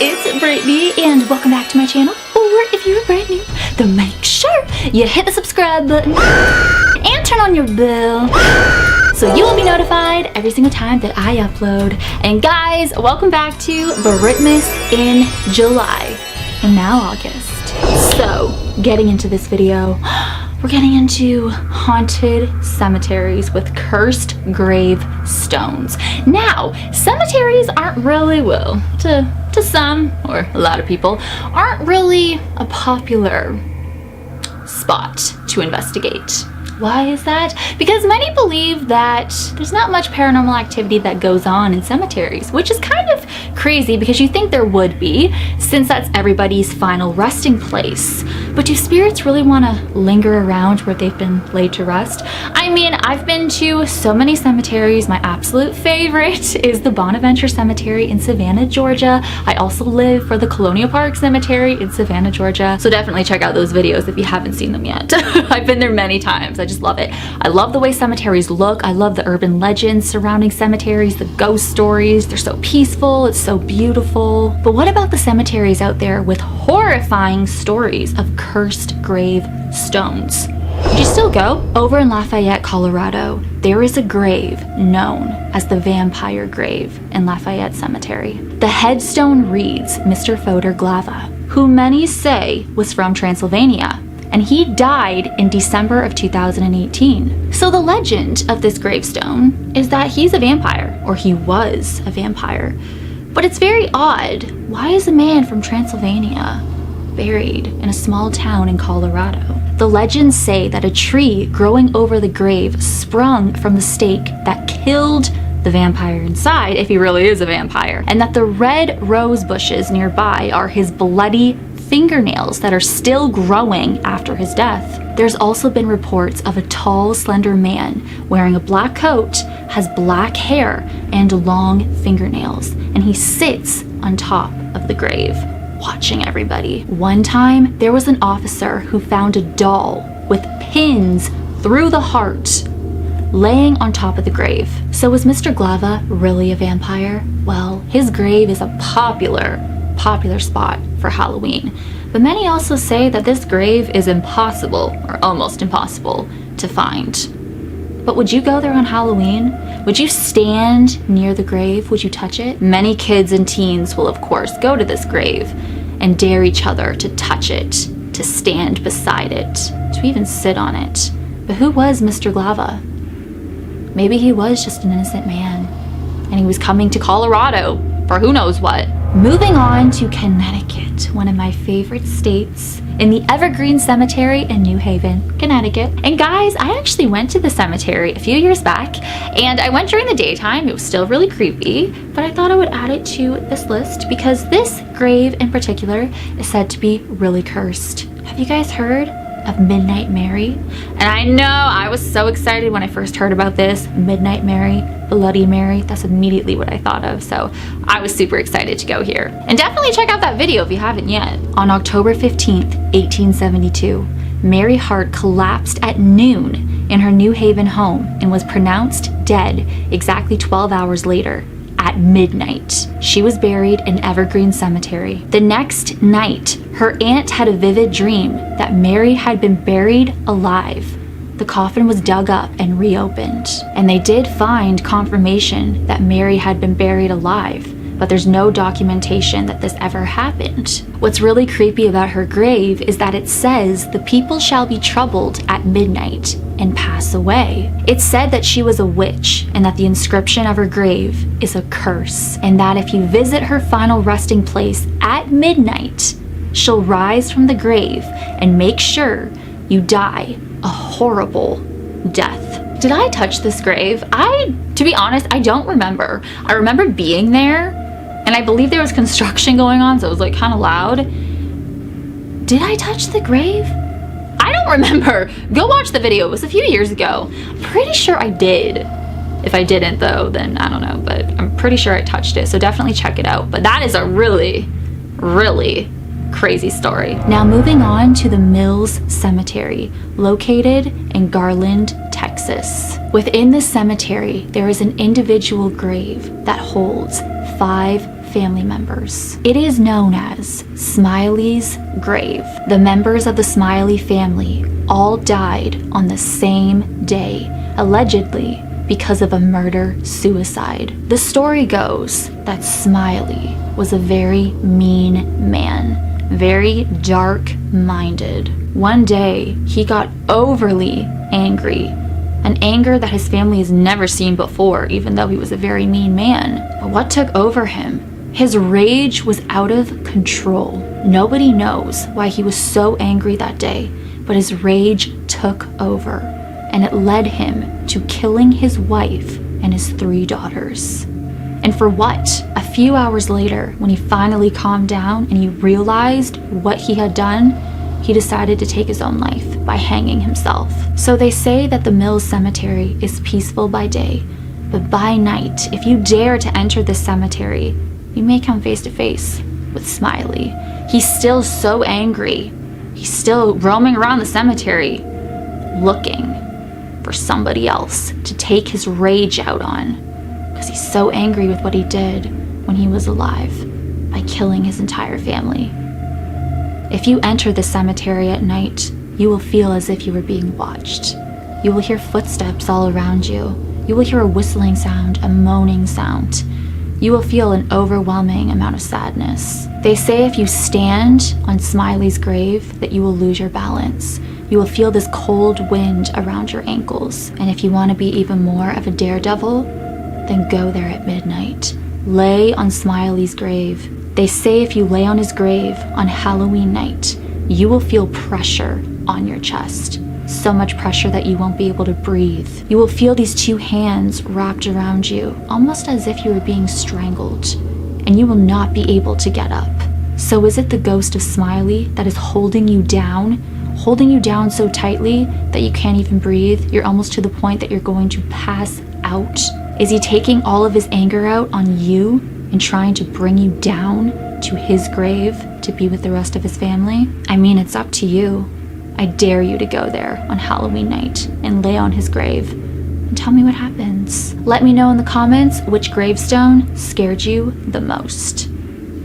it's Brittany and welcome back to my channel. Or if you're brand new, then make sure you hit the subscribe button and turn on your bell so you will be notified every single time that I upload. And guys, welcome back to Brittmas in July and now August. So, getting into this video, we're getting into haunted cemeteries with cursed grave stones. Now, cemeteries aren't really, well, to some, or a lot of people, aren't really a popular spot to investigate. Why is that? Because many believe that there's not much paranormal activity that goes on in cemeteries, which is kind of crazy because you think there would be, since that's everybody's final resting place. But do spirits really want to linger around where they've been laid to rest? I mean, I've been to so many cemeteries. My absolute favorite is the Bonaventure Cemetery in Savannah, Georgia. I also live for the Colonial Park Cemetery in Savannah, Georgia. So definitely check out those videos if you haven't seen them yet. I've been there many times. I just love it. I love the way cemeteries look. I love the urban legends surrounding cemeteries, the ghost stories. They're so peaceful. It's so beautiful. But what about the cemeteries out there with horrifying stories of cursed grave stones? Would you still go? Over in Lafayette, Colorado, there is a grave known as the Vampire Grave in Lafayette Cemetery. The headstone reads Mr. Fodor Glava, who many say was from Transylvania, and he died in December of 2018. So the legend of this gravestone is that he's a vampire, or he was a vampire. But it's very odd. Why is a man from Transylvania buried in a small town in Colorado? The legends say that a tree growing over the grave sprung from the stake that killed the vampire inside, if he really is a vampire, and that the red rose bushes nearby are his bloody fingernails that are still growing after his death. There's also been reports of a tall, slender man wearing a black coat, has black hair and long fingernails, and he sits on top of the grave, watching everybody. One time, there was an officer who found a doll with pins through the heart laying on top of the grave. So was Mr. Glava really a vampire? Well, his grave is a popular spot for Halloween. But many also say that this grave is impossible, or almost impossible, to find. But would you go there on Halloween? Would you stand near the grave? Would you touch it? Many kids and teens will, of course, go to this grave and dare each other to touch it, to stand beside it, to even sit on it. But who was Mr. Glava? Maybe he was just an innocent man, and he was coming to Colorado for who knows what. Moving on to Connecticut, one of my favorite states, in the Evergreen Cemetery in New Haven, Connecticut. And guys, I actually went to the cemetery a few years back, and I went during the daytime. It was still really creepy, but I thought I would add it to this list because this grave in particular is said to be really cursed. Have you guys heard of Midnight Mary? And I know I was so excited when I first heard about this. Midnight Mary, Bloody Mary, that's immediately what I thought of. So I was super excited to go here. And definitely check out that video if you haven't yet. On October 15th, 1872, Mary Hart collapsed at noon in her New Haven home and was pronounced dead exactly 12 hours later. At midnight. She was buried in Evergreen Cemetery. The next night, her aunt had a vivid dream that Mary had been buried alive. The coffin was dug up and reopened, and they did find confirmation that Mary had been buried alive, but there's no documentation that this ever happened. What's really creepy about her grave is that it says the people shall be troubled at midnight and pass away. It's said that she was a witch and that the inscription of her grave is a curse, and that if you visit her final resting place at midnight, she'll rise from the grave and make sure you die a horrible death. Did I touch this grave? To be honest, I don't remember. I remember being there, and I believe there was construction going on, so it was like kind of loud. Did I touch the grave? I don't remember. Go watch the video. It was a few years ago. I'm pretty sure I did. If I didn't though, then I don't know, but I'm pretty sure I touched it, so definitely check it out. But that is a really, really crazy story. Now moving on to the Mills Cemetery, located in Garland, Texas. Within this cemetery, there is an individual grave that holds 5 family members. It is known as Smiley's grave. The members of the Smiley family all died on the same day, allegedly because of a murder-suicide. The story goes that Smiley was a very mean man, very dark-minded. One day, he got overly angry, an anger that his family has never seen before, even though he was a very mean man. But what took over him? His rage was out of control. Nobody knows why he was so angry that day, but his rage took over, and it led him to killing his wife and his 3 daughters. And for what? A few hours later, when he finally calmed down and he realized what he had done, he decided to take his own life by hanging himself. So they say that the Mills Cemetery is peaceful by day, but by night, if you dare to enter this cemetery, you may come face to face with Smiley. He's still so angry. He's still roaming around the cemetery, looking for somebody else to take his rage out on, because he's so angry with what he did when he was alive by killing his entire family. If you enter the cemetery at night, you will feel as if you were being watched. You will hear footsteps all around you. You will hear a whistling sound, a moaning sound. You will feel an overwhelming amount of sadness. They say if you stand on Smiley's grave that you will lose your balance. You will feel this cold wind around your ankles. And if you want to be even more of a daredevil, then go there at midnight. Lay on Smiley's grave. They say if you lay on his grave on Halloween night, you will feel pressure on your chest. So much pressure that you won't be able to breathe. You will feel these 2 hands wrapped around you, almost as if you were being strangled, and you will not be able to get up. So is it the ghost of Smiley that is holding you down so tightly that you can't even breathe? You're almost to the point that you're going to pass out. Is he taking all of his anger out on you and trying to bring you down to his grave to be with the rest of his family? I mean, it's up to you. I dare you to go there on Halloween night and lay on his grave and tell me what happens. Let me know in the comments which gravestone scared you the most.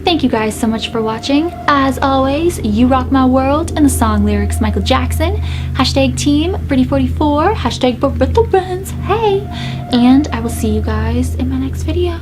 Thank you guys so much for watching. As always, you rock my world, and the song lyrics Michael Jackson. Hashtag team Brittany44, hashtag Barretto Runs, hey! And I will see you guys in my next video.